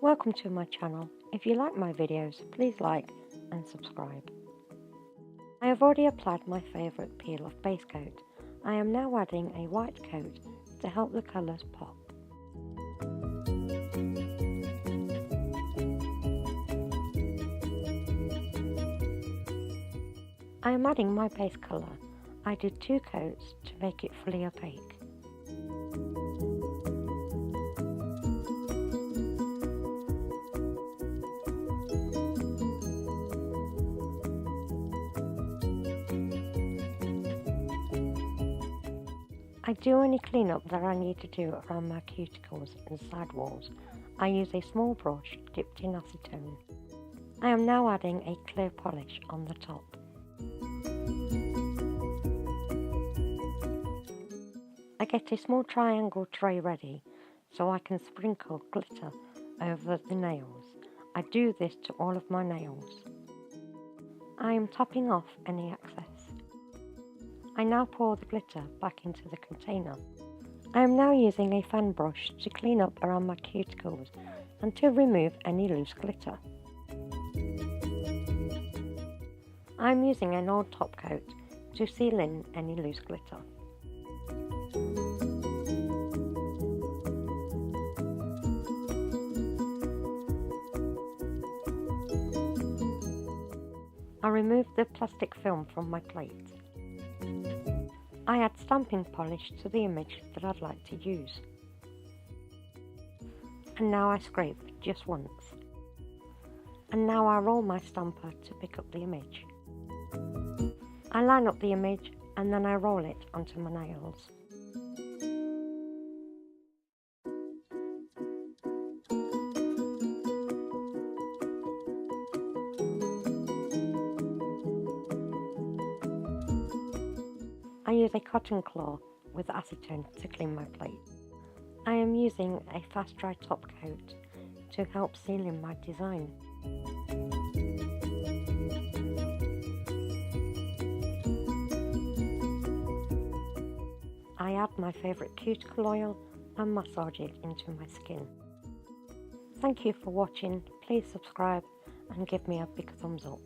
Welcome to my channel. If you like my videos, please like and subscribe. I have already applied my favourite peel of base coat. I am now adding a white coat to help the colours pop. I am adding my base colour. I did 2 coats to make it fully opaque. I do any cleanup that I need to do around my cuticles and side walls. I use a small brush dipped in acetone. I am now adding a clear polish on the top. I get a small triangle tray ready so I can sprinkle glitter over the nails. I do this to all of my nails. I am topping off any excess. I now pour the glitter back into the container. I am now using a fan brush to clean up around my cuticles and to remove any loose glitter. I am using an old top coat to seal in any loose glitter. I remove the plastic film from my plate. I add stamping polish to the image that I'd like to use. And now I scrape just once. And now I roll my stamper to pick up the image. I line up the image and then I roll it onto my nails. I use a cotton claw with acetone to clean my plate. I am using a fast dry top coat to help seal in my design. I add my favourite cuticle oil and massage it into my skin. Thank you for watching. Please subscribe and give me a big thumbs up.